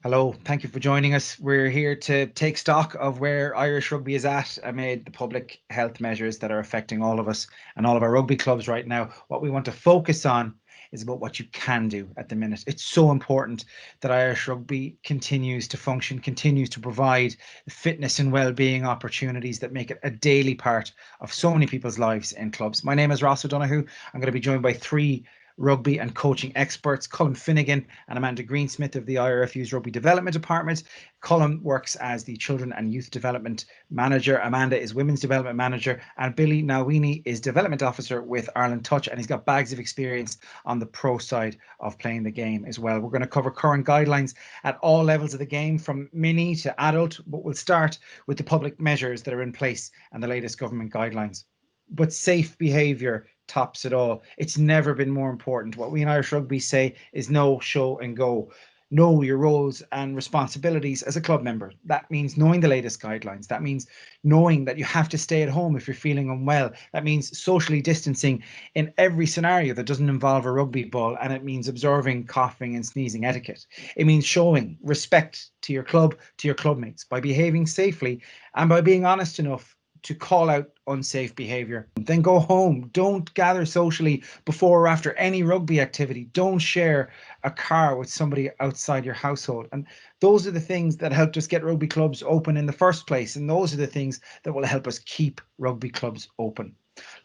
Hello, thank you for joining us. We're here to take stock of where Irish rugby is at amid the public health measures that are affecting all of us and all of our rugby clubs right now. What we want to focus on is about what you can do at the minute. It's so important that Irish rugby continues to function, continues to provide fitness and well-being opportunities that make it a daily part of so many people's lives in clubs. My name is Ross O'Donoghue. I'm going to be joined by three rugby and coaching experts, Colin Finnegan and Amanda Greensmith of the IRFU's Rugby Development Department. Colin works as the Children and Youth Development Manager. Amanda is Women's Development Manager. And Billy Nawini is Development Officer with Ireland Touch. And he's got bags of experience on the pro side of playing the game as well. We're going to cover current guidelines at all levels of the game, from mini to adult, but we'll start with the public measures that are in place and the latest government guidelines. But safe behaviour tops it all. It's never been more important. What we in Irish Rugby say is no show and go. Know your roles and responsibilities as a club member. That means knowing the latest guidelines. That means knowing that you have to stay at home if you're feeling unwell. That means socially distancing in every scenario that doesn't involve a rugby ball. And it means observing coughing and sneezing etiquette. It means showing respect to your club, to your clubmates, by behaving safely and by being honest enough to call out unsafe behaviour. Then go home. Don't gather socially before or after any rugby activity. Don't share a car with somebody outside your household. And those are the things that helped us get rugby clubs open in the first place. And those are the things that will help us keep rugby clubs open.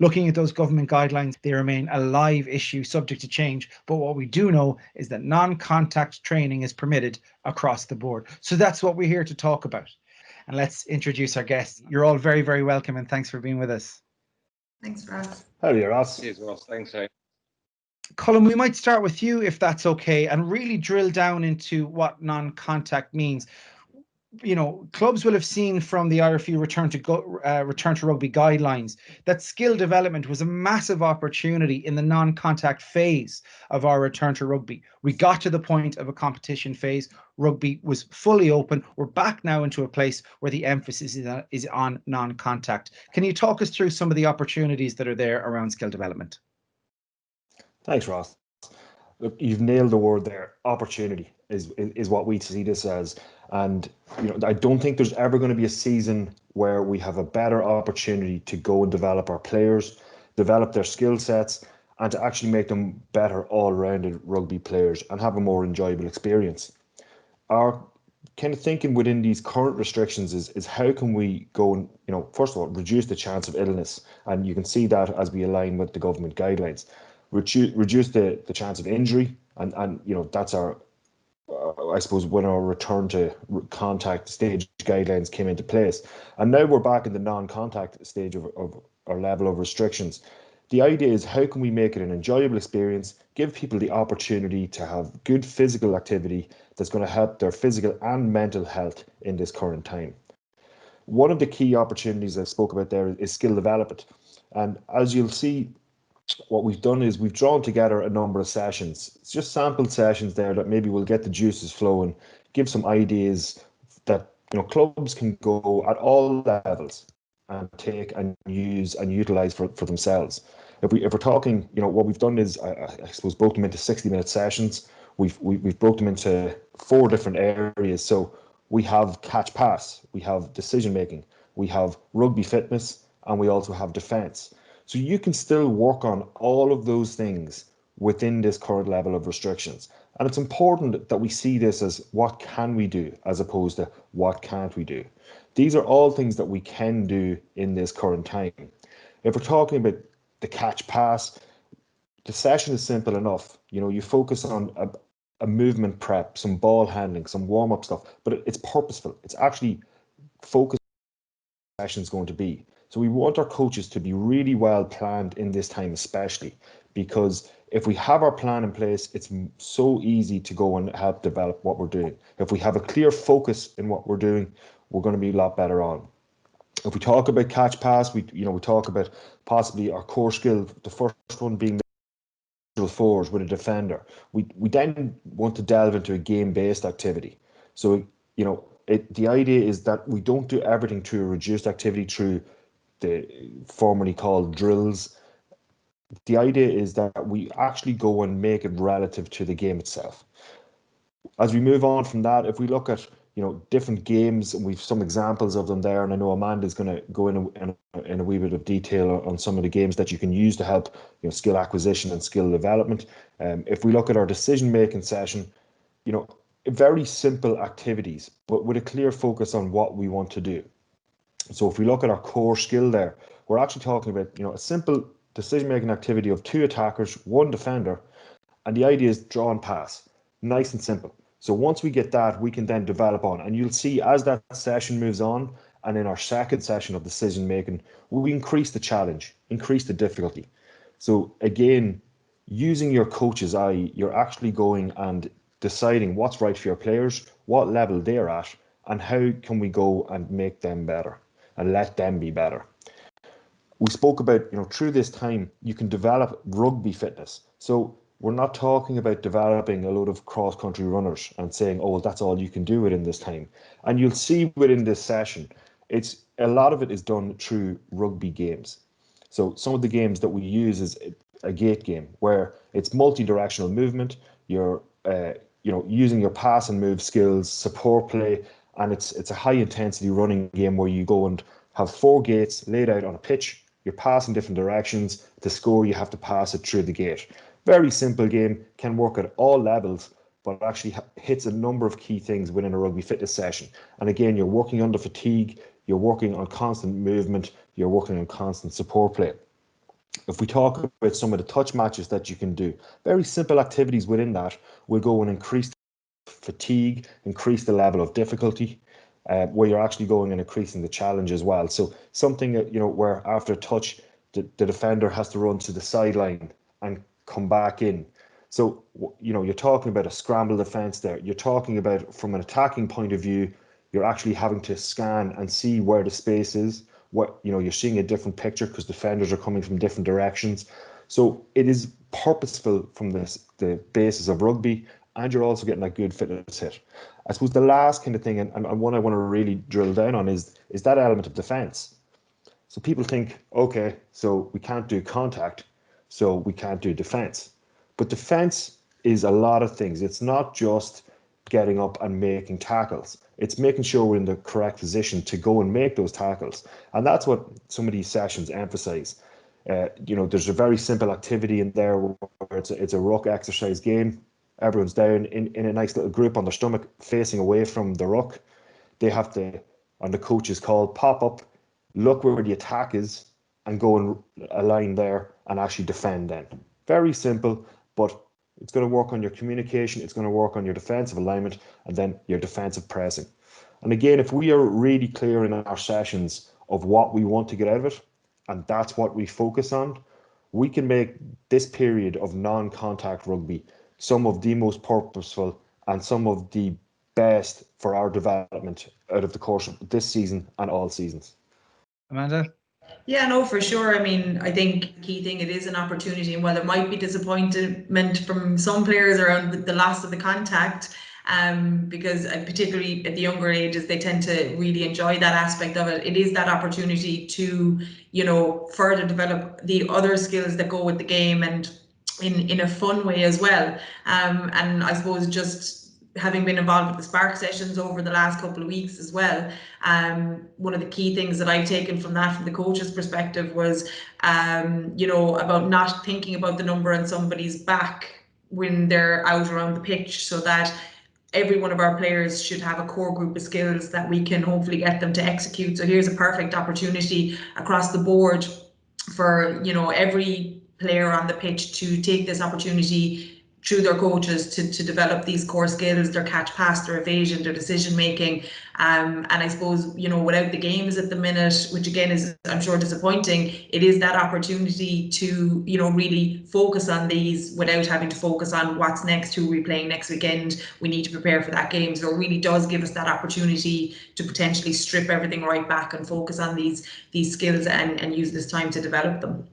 Looking at those government guidelines, they remain a live issue subject to change. But what we do know is that non-contact training is permitted across the board. So that's what we're here to talk about. And let's introduce our guests. You're all very, very welcome, and thanks for being with us. Thanks, Ross. Howdy, Ross. Cheers, Ross. Thanks, hey. Colin, we might start with you if that's okay, and really drill down into what non-contact means. Clubs will have seen from the IRFU return to rugby guidelines that skill development was a massive opportunity in the non-contact phase of our return to rugby. We got to the point of a competition phase. Rugby was fully open. We're back now into a place where the emphasis is on non-contact. Can you talk us through some of the opportunities that are there around skill development? Thanks, Ross. Look, you've nailed the word there. Opportunity is what we see this as. And I don't think there's ever going to be a season where we have a better opportunity to go and develop our players, develop their skill sets, and to actually make them better all-rounded rugby players and have a more enjoyable experience. Our kind of thinking within these current restrictions is how can we go and, first of all, reduce the chance of illness. And you can see that as we align with the government guidelines. Reduce the chance of injury, and that's our I suppose when our return to contact stage guidelines came into place, and now we're back in the non-contact stage of our level of restrictions. The idea is how can we make it an enjoyable experience, give people the opportunity to have good physical activity that's going to help their physical and mental health in this current time. One of the key opportunities I spoke about there is skill development, and as you'll see, what we've done is we've drawn together a number of sessions. It's just sample sessions there that maybe will get the juices flowing, give some ideas that clubs can go at all levels and take and use and utilize for themselves. If we're talking, what we've done is I suppose broke them into 60-minute sessions. We've broke them into 4 different areas. So we have catch pass, we have decision making, we have rugby fitness, and we also have defence. So you can still work on all of those things within this current level of restrictions. And it's important that we see this as what can we do as opposed to what can't we do. These are all things that we can do in this current time. If we're talking about the catch pass, the session is simple enough. You focus on a movement prep, some ball handling, some warm-up stuff, but it's purposeful. It's actually focused on what the session is going to be. So we want our coaches to be really well planned in this time, especially because if we have our plan in place, it's so easy to go and help develop what we're doing. If we have a clear focus in what we're doing, we're going to be a lot better on. If we talk about catch pass, we talk about possibly our core skill, the first one being the fours with a defender. We then want to delve into a game-based activity. So, the idea is that we don't do everything through a reduced activity through the formerly called drills. The idea is that we actually go and make it relative to the game itself. As we move on from that, if we look at different games, and we've some examples of them there, and I know Amanda's going to go in a wee bit of detail on some of the games that you can use to help skill acquisition and skill development. If we look at our decision making session, very simple activities, but with a clear focus on what we want to do. So if we look at our core skill there, we're actually talking about a simple decision making activity of 2 attackers, 1 defender, and the idea is draw and pass, nice and simple. So once we get that, we can then develop on. And you'll see as that session moves on, and in our second session of decision making, we increase the challenge, increase the difficulty. So again, using your coach's eye, you're actually going and deciding what's right for your players, what level they're at, and how can we go and make them better and let them be better. We spoke about, through this time, you can develop rugby fitness. So we're not talking about developing a load of cross-country runners and saying, oh, well, that's all you can do within this time. And you'll see within this session, it's a lot of it is done through rugby games. So some of the games that we use is a gate game where it's multi-directional movement. You're, using your pass and move skills, support play, and it's a high intensity running game where you go and have 4 gates laid out on a pitch. You're passing different directions. To score, you have to pass it through the gate. Very simple game, can work at all levels, but actually hits a number of key things within a rugby fitness session. And again, you're working under fatigue, you're working on constant movement, you're working on constant support play. If we talk about some of the touch matches that you can do, very simple activities within that will go and increase fatigue, increase the level of difficulty, where you're actually going and increasing the challenge as well. So something that, where after a touch, the defender has to run to the sideline and come back in. So, you're talking about a scramble defense there. You're talking about, from an attacking point of view, you're actually having to scan and see where the space is. What, you're seeing a different picture because defenders are coming from different directions. So it is purposeful from the basis of rugby, and you're also getting that good fitness hit. I suppose the last kind of thing, and one I want to really drill down on is that element of defense. So people think, okay, so we can't do contact, so we can't do defense. But defense is a lot of things. It's not just getting up and making tackles. It's making sure we're in the correct position to go and make those tackles. And that's what some of these sessions emphasize. There's a very simple activity in there where it's a ruck exercise game. Everyone's down in a nice little group on their stomach facing away from the ruck. They have to, on the coach's call, pop up, look where the attack is, and go and align there and actually defend then. Very simple, but it's going to work on your communication, it's going to work on your defensive alignment, and then your defensive pressing. And again, if we are really clear in our sessions of what we want to get out of it, and that's what we focus on, we can make this period of non-contact rugby some of the most purposeful and some of the best for our development out of the course of this season and all seasons. Amanda? Yeah, no, for sure. I mean, I think key thing, it is an opportunity, and while there might be disappointment from some players around the loss of the contact, because particularly at the younger ages, they tend to really enjoy that aspect of it. It is that opportunity to, further develop the other skills that go with the game, and in a fun way as well. And I suppose just having been involved with the Spark sessions over the last couple of weeks as well, one of the key things that I've taken from that, from the coach's perspective, was, about not thinking about the number on somebody's back when they're out around the pitch, so that every one of our players should have a core group of skills that we can hopefully get them to execute. So here's a perfect opportunity across the board for, every player on the pitch to take this opportunity through their coaches to develop these core skills, their catch pass, their evasion, their decision making. And I suppose, without the games at the minute, which again is, I'm sure, disappointing, it is that opportunity to, really focus on these without having to focus on what's next, who we're playing next weekend. We need to prepare for that game. So it really does give us that opportunity to potentially strip everything right back and focus on these skills and use this time to develop them.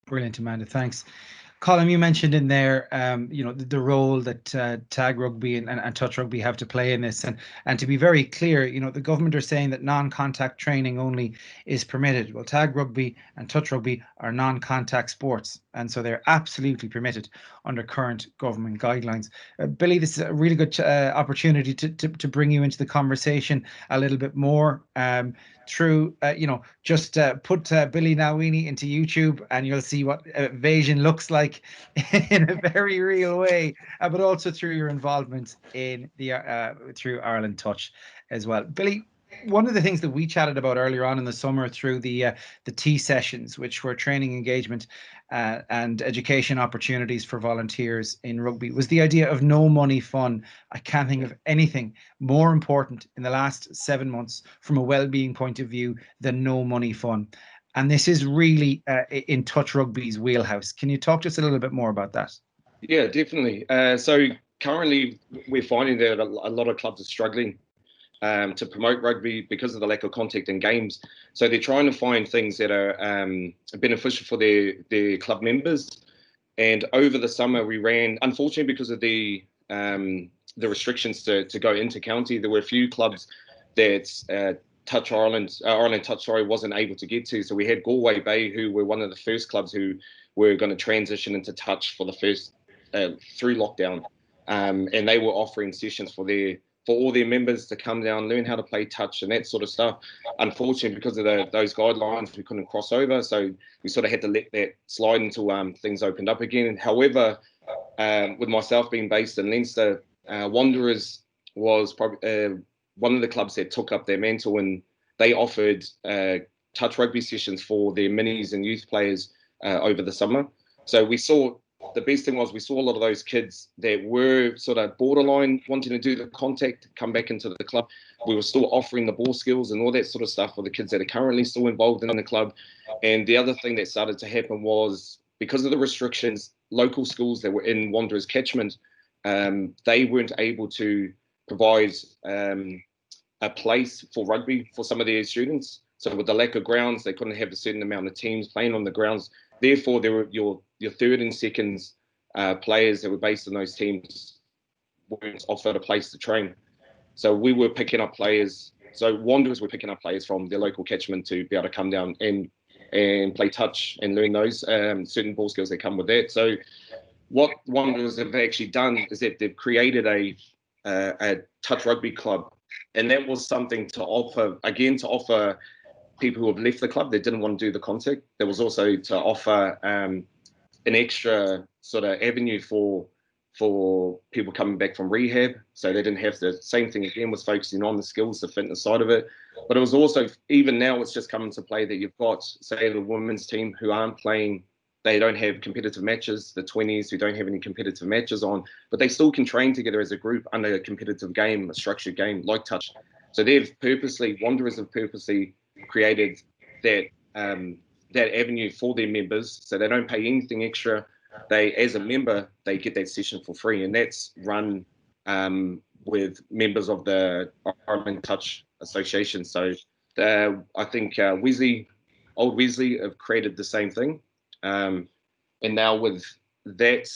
Brilliant, Amanda. Thanks. Colin, you mentioned in there, the role that tag rugby and touch rugby have to play in this, and to be very clear, the government are saying that non-contact training only is permitted. Well, tag rugby and touch rugby are non-contact sports, and so they're absolutely permitted under current government guidelines. Billy, this is a really good opportunity to bring you into the conversation a little bit more. Through just put Billy Nawini into YouTube and you'll see what evasion looks like in a very real way, but also through your involvement in the through Ireland Touch as well. Billy, one of the things that we chatted about earlier on in the summer through the tea sessions, which were training engagement and education opportunities for volunteers in rugby, was the idea of no money fun. I can't think of anything more important in the last 7 months from a well-being point of view than no money fun. And this is really in touch rugby's wheelhouse. Can you talk to us a little bit more about that? Yeah, definitely. So currently we're finding that a lot of clubs are struggling to promote rugby because of the lack of contact in games. So they're trying to find things that are beneficial for their club members. And over the summer, we ran, unfortunately, because of the restrictions to go into county, there were a few clubs that Ireland Touch, wasn't able to get to. So we had Galway Bay, who were one of the first clubs who were going to transition into touch for the first through lockdown, and they were offering sessions for all their members to come down, learn how to play touch and that sort of stuff. Unfortunately, because of those guidelines, we couldn't cross over. So we sort of had to let that slide until things opened up again. However, with myself being based in Leinster, Wanderers was probably one of the clubs that took up their mantle, and they offered touch rugby sessions for their minis and youth players over the summer. So the best thing was we saw a lot of those kids that were sort of borderline wanting to do the contact, come back into the club. We were still offering the ball skills and all that sort of stuff for the kids that are currently still involved in the club. And the other thing that started to happen was, because of the restrictions, local schools that were in Wanderers catchment, they weren't able to provide a place for rugby for some of their students. So with the lack of grounds, they couldn't have a certain amount of teams playing on the grounds. Therefore, there were your third and second players that were based on those teams weren't offered a place to train. So we were picking up players. So Wanderers were picking up players from their local catchment to be able to come down and play touch and learn those certain ball skills that come with that. So what Wanderers have actually done is that they've created a touch rugby club, and that was something to offer people who have left the club that didn't want to do the contact. There was also to offer an extra sort of avenue for people coming back from rehab, so they didn't have the same thing again, was focusing on the skills, the fitness side of it. But it was also, even now it's just come into play that you've got, say, the women's team who aren't playing, they don't have competitive matches, the 20s who don't have any competitive matches on, but they still can train together as a group under a competitive game, a structured game like touch. So Wanderers have purposely created that avenue for their members, so they don't pay anything extra. As a member, they get that session for free, and that's run with members of the Ireland Touch Association. So I think Old Wesley have created the same thing, and now with that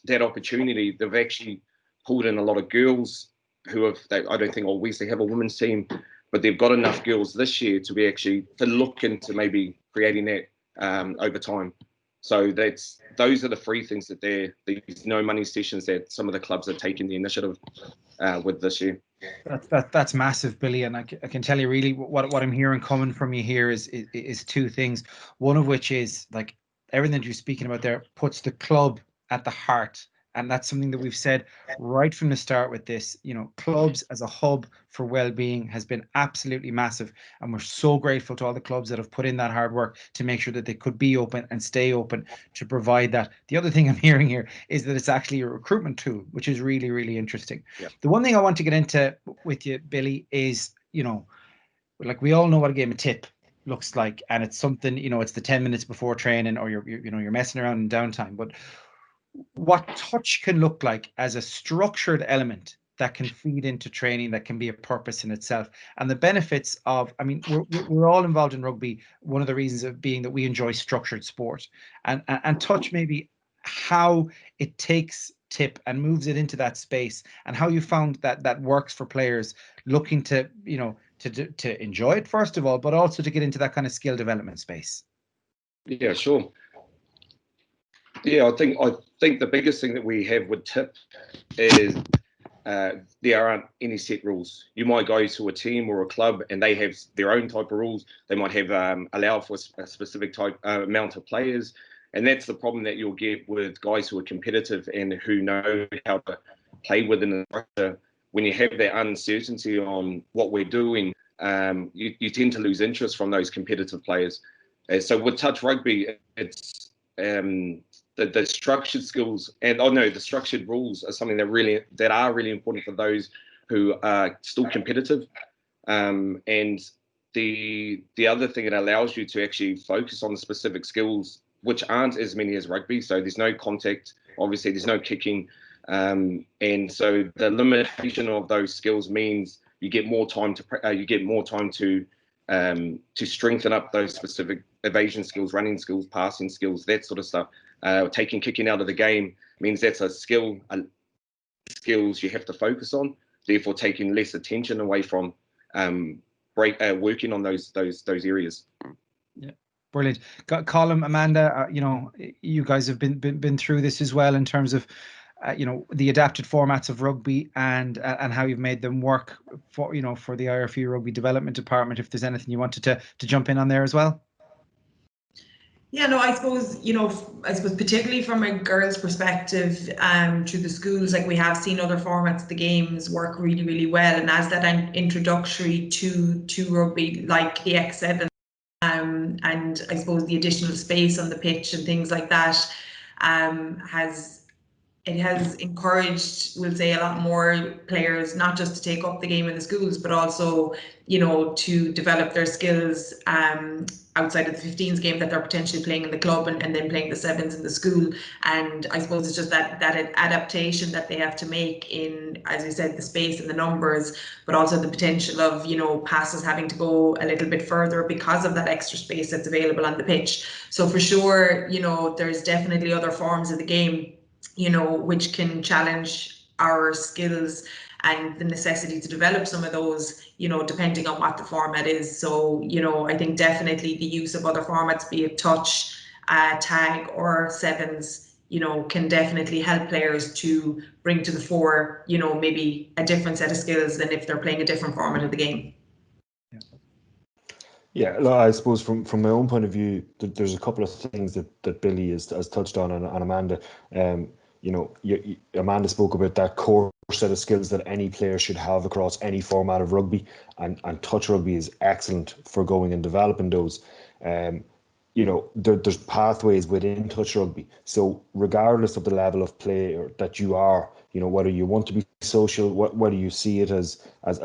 opportunity, they've actually pulled in a lot of girls who I don't think Old Wesley have a women's team, but they've got enough girls this year to look into maybe creating that over time. So those are the free things that these no money sessions that some of the clubs are taking the initiative with this year. That's massive, Billy, and I can tell you really what I'm hearing coming from you here is two things. One of which is, like, everything that you're speaking about there puts the club at the heart. And that's something that we've said right from the start with this. Clubs as a hub for well-being has been absolutely massive. And we're so grateful to all the clubs that have put in that hard work to make sure that they could be open and stay open to provide that. The other thing I'm hearing here is that it's actually a recruitment tool, which is really, really interesting. Yeah. The one thing I want to get into with you, Billy, is, like, we all know what a game of tip looks like. And it's something, it's the 10 minutes before training, or you're messing around in downtime. But what touch can look like as a structured element that can feed into training, that can be a purpose in itself. And the benefits of, I mean, we're all involved in rugby. One of the reasons of being that we enjoy structured sport, and touch maybe how it takes tip and moves it into that space, and how you found that that works for players looking to, you know, to enjoy it first of all, but also to get into that kind of skill development space. Yeah, sure. Yeah, I think the biggest thing that we have with tip is there aren't any set rules. You might go to a team or a club and they have their own type of rules. They might have allow for a specific type amount of players, and that's the problem that you'll get with guys who are competitive and who know how to play within the structure. When you have that uncertainty on what we're doing, you tend to lose interest from those competitive players. So with touch rugby, it's the structured skills and the structured rules are something that are really important for those who are still competitive. And the other thing, it allows you to actually focus on the specific skills which aren't as many as rugby. So there's no contact, obviously there's no kicking, and so the limitation of those skills means you get more time to strengthen up those specific evasion skills, running skills, passing skills, that sort of stuff. Taking kicking out of the game means that's a skill, skills you have to focus on. Therefore, taking less attention away from working on those areas. Yeah, brilliant. Got Colin, Amanda. You know, you guys have been through this as well in terms of, you know, the adapted formats of rugby and how you've made them work for, you know, for the IRFU Rugby Development Department. If there's anything you wanted to jump in on there as well. Yeah, no, I suppose, you know, particularly from a girl's perspective, through the schools, like we have seen other formats of the games work really, really well. And as that introductory to rugby, like the X7, and I suppose the additional space on the pitch and things like that, has encouraged, we'll say, a lot more players not just to take up the game in the schools, but also, you know, to develop their skills outside of the 15s game that they're potentially playing in the club and then playing the sevens in the school. And I suppose it's just that adaptation that they have to make in, as you said, the space and the numbers, but also the potential of, you know, passes having to go a little bit further because of that extra space that's available on the pitch. So for sure, you know, there's definitely other forms of the game, you know, which can challenge our skills and the necessity to develop some of those, you know, depending on what the format is. So, you know, I think definitely the use of other formats, be it touch, tag or sevens, you know, can definitely help players to bring to the fore, you know, maybe a different set of skills than if they're playing a different format of the game. Yeah, I suppose from my own point of view, there's a couple of things that Billy has touched on, and Amanda. You know, Amanda spoke about that core set of skills that any player should have across any format of rugby, and touch rugby is excellent for going and developing those. You know, there's pathways within touch rugby. So regardless of the level of play that you are, you know, whether you want to be social, whether you see it as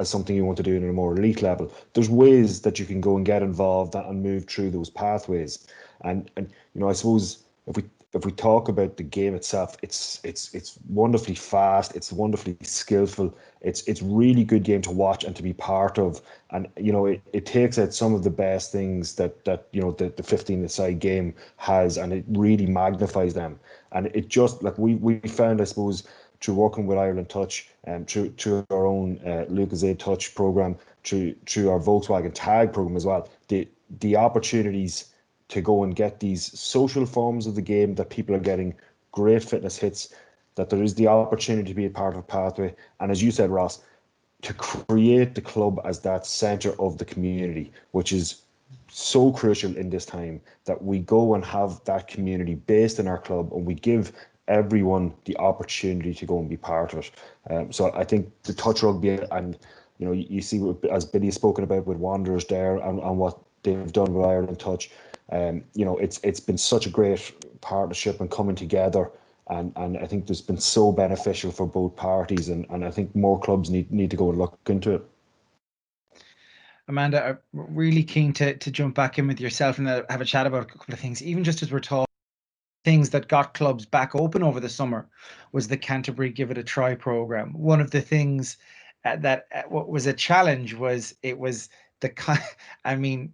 something you want to do in a more elite level, there's ways that you can go and get involved and move through those pathways. And you know, I suppose if we talk about the game itself, it's wonderfully fast, it's wonderfully skillful, it's really good game to watch and to be part of. And you know, it takes out some of the best things that you know the 15-a-side game has, and it really magnifies them. And it just, like we found, I suppose, through working with Ireland Touch and through our own Lucas Aid Touch program, through our Volkswagen Tag program as well, the opportunities to go and get these social forms of the game that people are getting great fitness hits, that there is the opportunity to be a part of a pathway. And as you said, Ross, to create the club as that centre of the community, which is so crucial in this time, that we go and have that community based in our club and we give everyone the opportunity to go and be part of it. So I think the touch rugby, and you know, you see, as Billy has spoken about with Wanderers there and what they've done with Ireland Touch, you know, it's been such a great partnership and coming together, and I think there's been so beneficial for both parties, and I think more clubs need to go and look into it. Amanda, I'm really keen to jump back in with yourself and have a chat about a couple of things, even just as we're talking. things that got clubs back open over the summer was the Canterbury Give It a Try program. One of the things that what was a challenge was it was the I mean,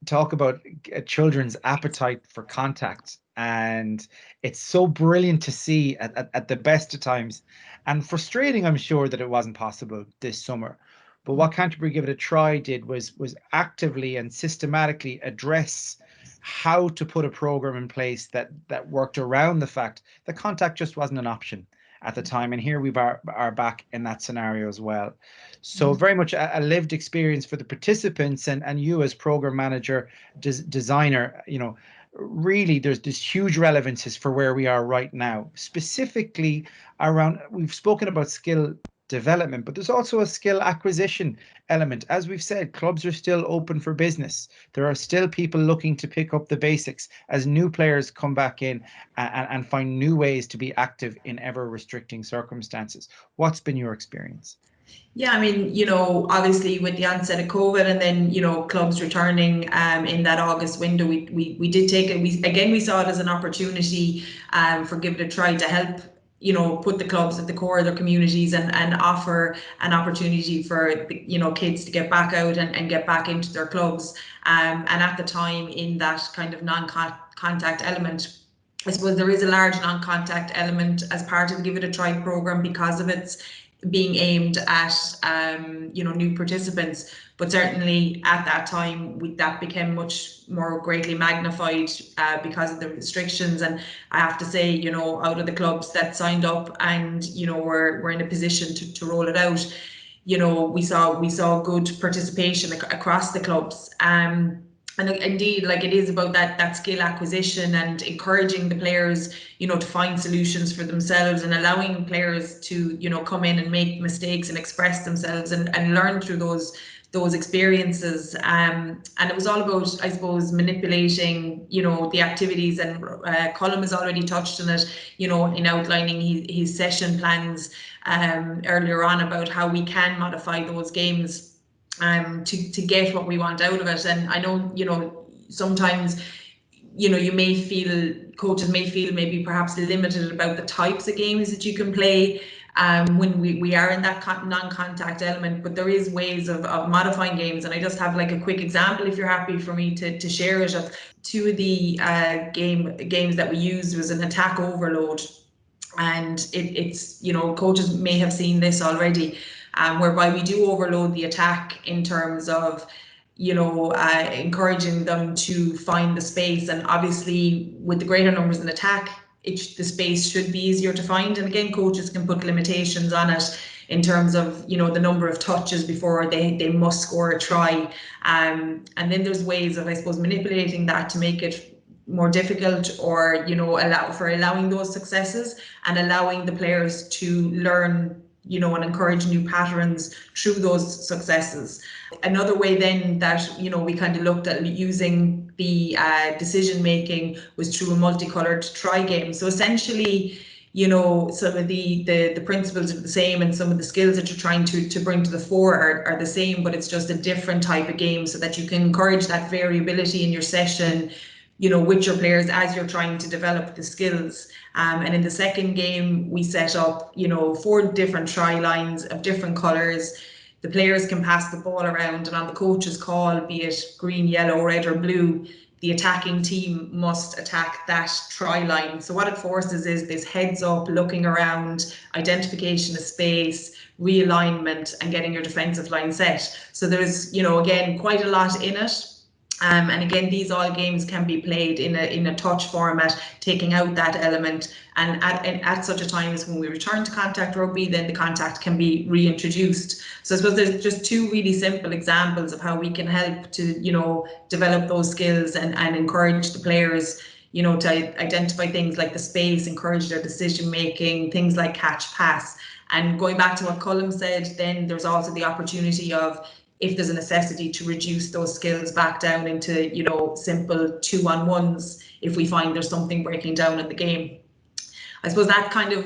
talk about children's appetite for contact, and it's so brilliant to see at the best of times, and frustrating, I'm sure, that it wasn't possible this summer. But what Canterbury Give It a Try did was actively and systematically address how to put a program in place that worked around the fact that contact just wasn't an option at the time. And here we are back in that scenario as well. So very much a lived experience for the participants, and you as program manager, designer, really there's huge relevances for where we are right now, specifically around, we've spoken about skill development, but there's also a skill acquisition element. As we've said, clubs are still open for business. There are still people looking to pick up the basics as new players come back in and find new ways to be active in ever restricting circumstances. What's been your experience? Yeah, I mean, obviously with the onset of COVID and then, clubs returning in that August window, we did take it. We saw it as an opportunity for Give It a Try to help, put the clubs at the core of their communities and offer an opportunity for, kids to get back out and get back into their clubs. And at the time, in that kind of non-contact element, I suppose there is a large non-contact element as part of the Give It a Try program because of its being aimed at new participants, but certainly at that time that became much more greatly magnified because of the restrictions. And I have to say, out of the clubs that signed up and were in a position to roll it out, we saw good participation across the clubs. And indeed, like, it is about that skill acquisition and encouraging the players, to find solutions for themselves, and allowing players to, come in and make mistakes and express themselves and learn through those experiences. And it was all about, I suppose, manipulating, the activities. And Colm has already touched on it, in outlining his session plans earlier on, about how we can modify those games to get what we want out of it. And I know, sometimes, coaches may feel maybe perhaps limited about the types of games that you can play when we are in that non-contact element, but there is ways of modifying games. And I just have like a quick example, if you're happy for me to share it, of two of the games that we used. Was an attack overload. And it's, coaches may have seen this already, whereby we do overload the attack in terms of, encouraging them to find the space. And obviously, with the greater numbers in attack, the space should be easier to find. And again, coaches can put limitations on it in terms of, the number of touches before they must score a try. And then there's ways of, I suppose, manipulating that to make it more difficult, or allowing those successes and allowing the players to learn, and encourage new patterns through those successes. Another way then that we kind of looked at using the decision making was through a multicolored try game. So essentially, some of the principles are the same, and some of the skills that you're trying to bring to the fore are the same, but it's just a different type of game, so that you can encourage that variability in your session, with your players as you're trying to develop the skills. And in the second game, we set up, 4 different try lines of different colours. The players can pass the ball around, and on the coach's call, be it green, yellow, red or blue, the attacking team must attack that try line. So what it forces is this heads up, looking around, identification of space, realignment, and getting your defensive line set. So there's, again, quite a lot in it. And again, these all games can be played in a touch format, taking out that element. And at such a time as when we return to contact rugby, then the contact can be reintroduced. So I suppose there's just 2 really simple examples of how we can help to, develop those skills and encourage the players, to identify things like the space, encourage their decision making, things like catch pass. And going back to what Colm said, then there's also the opportunity of, if there's a necessity, to reduce those skills back down into, simple 2-on-1s if we find there's something breaking down in the game. I suppose that kind of,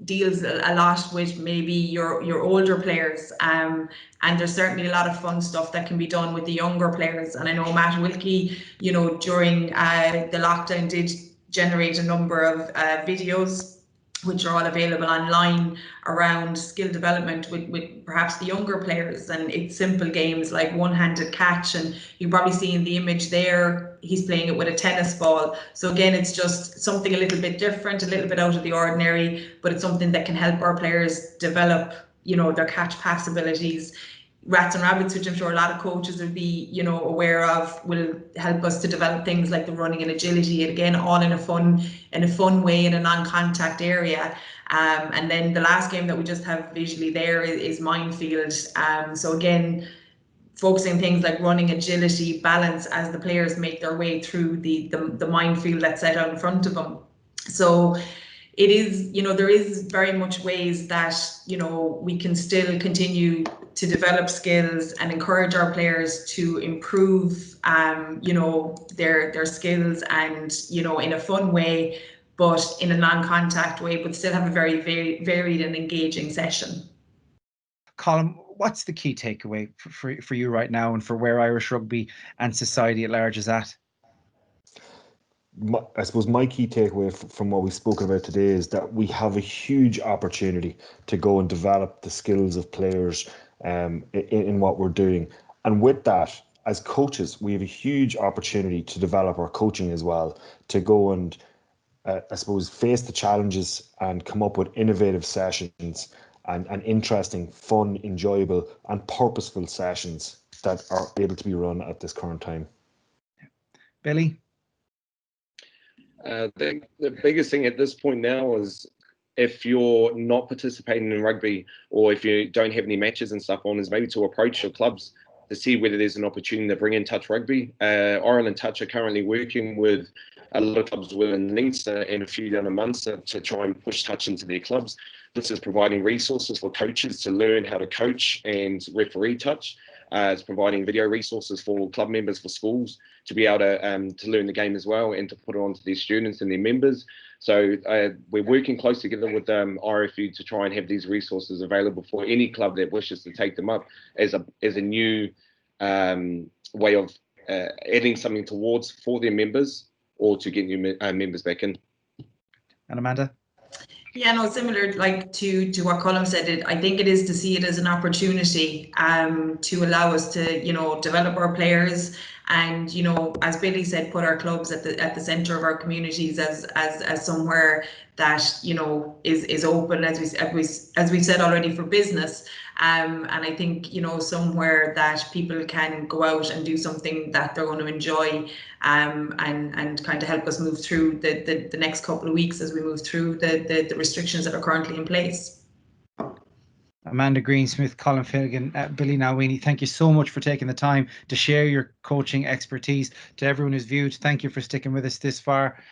deals a lot with maybe your older players, and there's certainly a lot of fun stuff that can be done with the younger players. And I know Matt Wilkie, during the lockdown, did generate a number of videos which are all available online around skill development with perhaps the younger players. And it's simple games like one-handed catch, and you probably see in the image there, he's playing it with a tennis ball. So again, it's just something a little bit different, a little bit out of the ordinary, but it's something that can help our players develop, you know, their catch pass abilities. Rats and rabbits, which I'm sure a lot of coaches will be, you know, aware of, will help us to develop things like the running and agility, and again, all in a fun way, in a non-contact area. And then the last game that we just have visually there is Minefield. So again, focusing things like running, agility, balance as the players make their way through the minefield that's set out in front of them. So it is, you know, there is very much ways that, you know, we can still continue to develop skills and encourage our players to improve, you know, their skills, and, you know, in a fun way, but in a non-contact way, but still have a very, very varied and engaging session. Colin, what's the key takeaway for you right now, and for where Irish rugby and society at large is at? I suppose my key takeaway from what we've spoken about today is that we have a huge opportunity to go and develop the skills of players in what we're doing. And with that, as coaches, we have a huge opportunity to develop our coaching as well, to go and, I suppose, face the challenges and come up with innovative sessions and interesting, fun, enjoyable and purposeful sessions that are able to be run at this current time. Billy? The biggest thing at this point now is, if you're not participating in rugby, or if you don't have any matches and stuff on, is maybe to approach your clubs to see whether there's an opportunity to bring in touch rugby. Ireland Touch are currently working with a lot of clubs within Leinster and a few down in Munster to try and push touch into their clubs. This is providing resources for coaches to learn how to coach and referee touch. It's providing video resources for club members, for schools, to be able to learn the game as well, and to put it on to their students and their members. So we're working closely together with RFU to try and have these resources available for any club that wishes to take them up as a new way of adding something towards for their members, or to get new members back in. And Amanda? Yeah, no, similar like to what Colin said. I think it is to see it as an opportunity to allow us to, you know, develop our players, and, you know, as Billy said, put our clubs at the centre of our communities as somewhere that, you know, is open, as we said already, for business. And I think, you know, somewhere that people can go out and do something that they're going to enjoy, and kind of help us move through the next couple of weeks as we move through the restrictions that are currently in place. Amanda Greensmith, Colin Finnegan, Billy Nowini, thank you so much for taking the time to share your coaching expertise. To everyone who's viewed, thank you for sticking with us this far.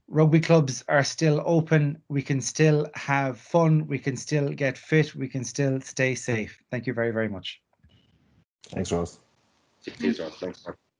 Rugby clubs are still open. We can still have fun. We can still get fit. We can still stay safe. Thank you very, very much. Thanks, Ross. Cheers, Ross. Thanks.